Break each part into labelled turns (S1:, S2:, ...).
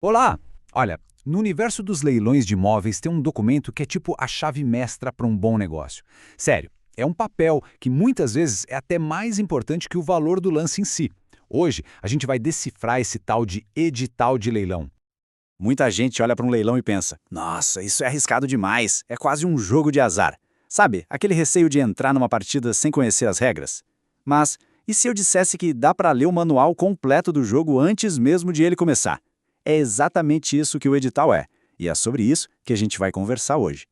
S1: Olá! Olha, no universo dos leilões de imóveis tem um documento que é tipo a chave mestra para um bom negócio. Sério, é um papel que muitas vezes é até mais importante que o valor do lance em si. Hoje, a gente vai decifrar esse tal de edital de leilão.
S2: Muita gente olha para um leilão e pensa: nossa, isso é arriscado demais, é quase um jogo de azar. Sabe, aquele receio de entrar numa partida sem conhecer as regras? Mas, e se eu dissesse que dá para ler o manual completo do jogo antes mesmo de ele começar? É exatamente isso que o edital é, e é sobre isso que a gente vai conversar hoje.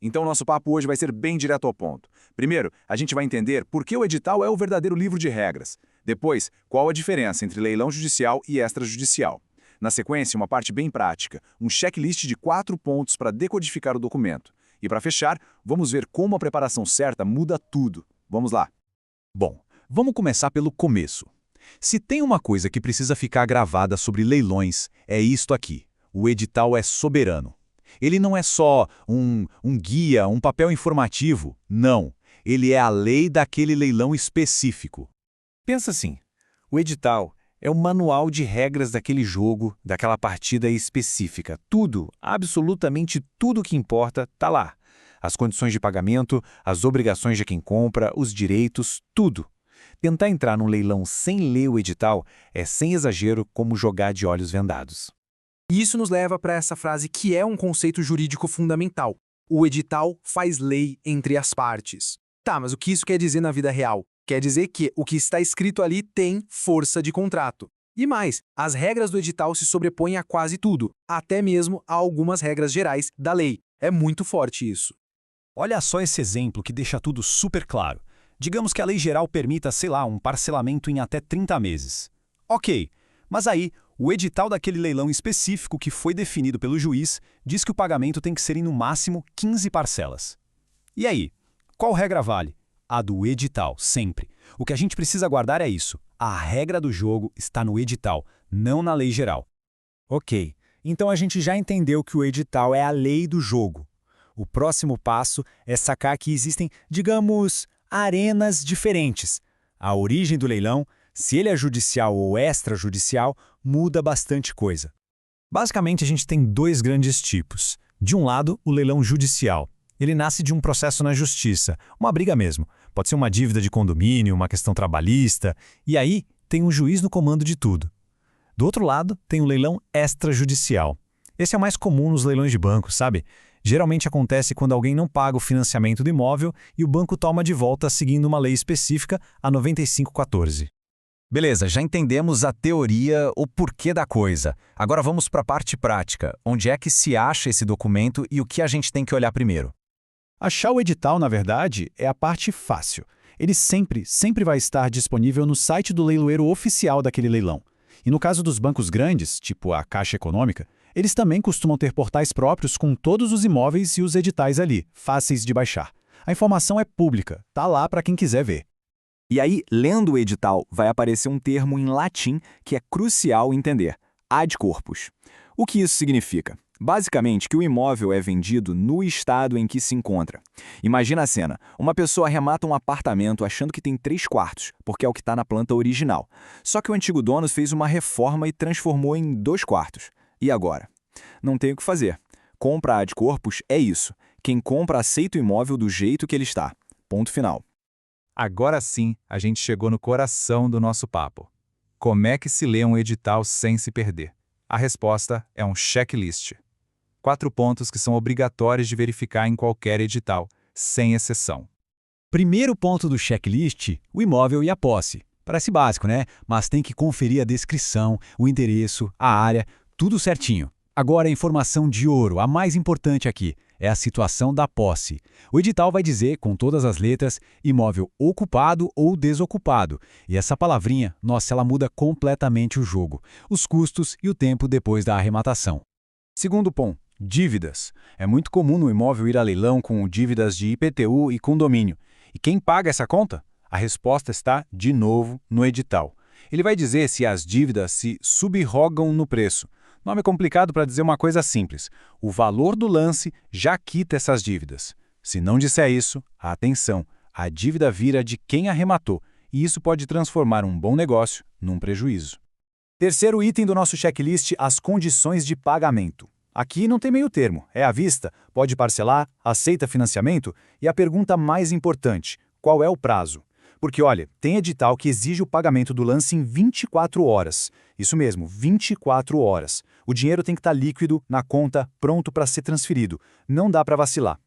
S3: Então, nosso papo hoje vai ser bem direto ao ponto. Primeiro, a gente vai entender por que o edital é o verdadeiro livro de regras. Depois, qual a diferença entre leilão judicial e extrajudicial. Na sequência, uma parte bem prática, um checklist de 4 pontos para decodificar o documento. E para fechar, vamos ver como a preparação certa muda tudo. Vamos lá.
S4: Bom, vamos começar pelo começo. Se tem uma coisa que precisa ficar gravada sobre leilões, é isto aqui. O edital é soberano. Ele não é só um guia, um papel informativo. Não. Ele é a lei daquele leilão específico.
S5: Pensa assim, o edital é o manual de regras daquele jogo, daquela partida específica. Tudo, absolutamente tudo que importa, está lá. As condições de pagamento, as obrigações de quem compra, os direitos, tudo. Tentar entrar num leilão sem ler o edital é, sem exagero, como jogar de olhos vendados.
S6: E isso nos leva para essa frase que é um conceito jurídico fundamental. O edital faz lei entre as partes. Tá, mas o que isso quer dizer na vida real? Quer dizer que o que está escrito ali tem força de contrato. E mais, as regras do edital se sobrepõem a quase tudo, até mesmo a algumas regras gerais da lei. É muito forte isso.
S4: Olha só esse exemplo que deixa tudo super claro. Digamos que a lei geral permita, sei lá, um parcelamento em até 30 meses. Ok, mas aí o edital daquele leilão específico que foi definido pelo juiz diz que o pagamento tem que ser em no máximo 15 parcelas. E aí, qual regra vale? A do edital, sempre. O que a gente precisa guardar é isso. A regra do jogo está no edital, não na lei geral.
S7: Ok, então a gente já entendeu que o edital é a lei do jogo. O próximo passo é sacar que existem, digamos, arenas diferentes. A origem do leilão, se ele é judicial ou extrajudicial, muda bastante coisa. Basicamente, a gente tem dois grandes tipos. De um lado, o leilão judicial. Ele nasce de um processo na justiça, uma briga mesmo. Pode ser uma dívida de condomínio, uma questão trabalhista, e aí tem um juiz no comando de tudo. Do outro lado, tem o leilão extrajudicial. Esse é o mais comum nos leilões de banco, sabe? Geralmente acontece quando alguém não paga o financiamento do imóvel e o banco toma de volta seguindo uma lei específica, a 9514.
S4: Beleza, já entendemos a teoria, o porquê da coisa. Agora vamos para a parte prática. Onde é que se acha esse documento e o que a gente tem que olhar primeiro?
S7: Achar o edital, na verdade, é a parte fácil. Ele sempre vai estar disponível no site do leiloeiro oficial daquele leilão. E no caso dos bancos grandes, tipo a Caixa Econômica, eles também costumam ter portais próprios com todos os imóveis e os editais ali, fáceis de baixar. A informação é pública, tá lá para quem quiser ver.
S2: E aí, lendo o edital, vai aparecer um termo em latim que é crucial entender: ad corpus. O que isso significa? Basicamente, que o imóvel é vendido no estado em que se encontra. Imagina a cena: uma pessoa arremata um apartamento achando que tem 3 quartos, porque é o que está na planta original. Só que o antigo dono fez uma reforma e transformou em 2 quartos. E agora? Não tem o que fazer. Compra ad corpus é isso. Quem compra aceita o imóvel do jeito que ele está. Ponto final.
S3: Agora sim, a gente chegou no coração do nosso papo. Como é que se lê um edital sem se perder? A resposta é um checklist. 4 pontos que são obrigatórios de verificar em qualquer edital, sem exceção.
S4: Primeiro ponto do checklist, o imóvel e a posse. Parece básico, né? Mas tem que conferir a descrição, o endereço, a área, tudo certinho. Agora a informação de ouro, a mais importante aqui, é a situação da posse. O edital vai dizer, com todas as letras, imóvel ocupado ou desocupado. E essa palavrinha, nossa, ela muda completamente o jogo, os custos e o tempo depois da arrematação. Segundo ponto, dívidas. É muito comum no imóvel ir a leilão com dívidas de IPTU e condomínio. E quem paga essa conta? A resposta está, de novo, no edital. Ele vai dizer se as dívidas se subrogam no preço. Nome complicado para dizer uma coisa simples. O valor do lance já quita essas dívidas. Se não disser isso, atenção, a dívida vira de quem arrematou, e isso pode transformar um bom negócio num prejuízo.
S2: Terceiro item do nosso checklist, as condições de pagamento. Aqui não tem meio termo, é à vista, pode parcelar, aceita financiamento e a pergunta mais importante, qual é o prazo? Porque, olha, tem edital que exige o pagamento do lance em 24 horas. Isso mesmo, 24 horas. O dinheiro tem que estar líquido, na conta, pronto para ser transferido. Não dá para vacilar.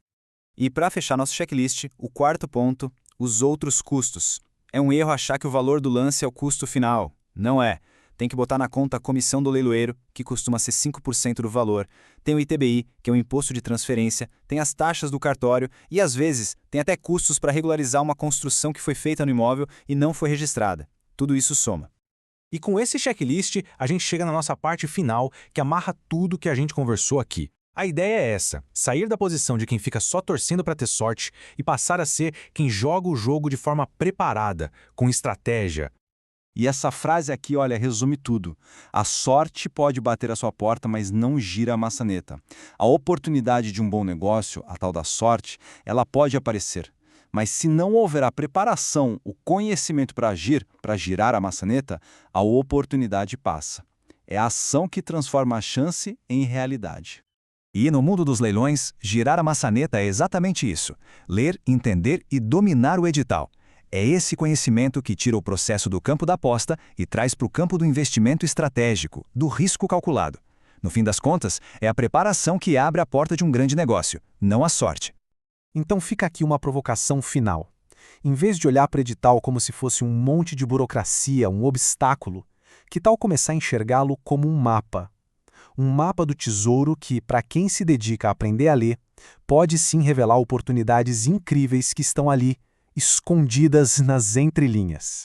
S8: E para fechar nosso checklist, o quarto ponto, os outros custos. É um erro achar que o valor do lance é o custo final. Não é. Tem que botar na conta a comissão do leiloeiro, que costuma ser 5% do valor. Tem o ITBI, que é o imposto de transferência, tem as taxas do cartório e, às vezes, tem até custos para regularizar uma construção que foi feita no imóvel e não foi registrada. Tudo isso soma.
S6: E com esse checklist, a gente chega na nossa parte final, que amarra tudo que a gente conversou aqui. A ideia é essa, sair da posição de quem fica só torcendo para ter sorte e passar a ser quem joga o jogo de forma preparada, com estratégia.
S3: E essa frase aqui, olha, resume tudo. A sorte pode bater à sua porta, mas não gira a maçaneta. A oportunidade de um bom negócio, a tal da sorte, ela pode aparecer. Mas se não houver a preparação, o conhecimento para agir, para girar a maçaneta, a oportunidade passa. É a ação que transforma a chance em realidade.
S1: E no mundo dos leilões, girar a maçaneta é exatamente isso. Ler, entender e dominar o edital. É esse conhecimento que tira o processo do campo da aposta e traz para o campo do investimento estratégico, do risco calculado. No fim das contas, é a preparação que abre a porta de um grande negócio, não a sorte.
S6: Então fica aqui uma provocação final. Em vez de olhar para o edital como se fosse um monte de burocracia, um obstáculo, que tal começar a enxergá-lo como um mapa? Um mapa do tesouro que, para quem se dedica a aprender a ler, pode sim revelar oportunidades incríveis que estão ali, escondidas nas entrelinhas.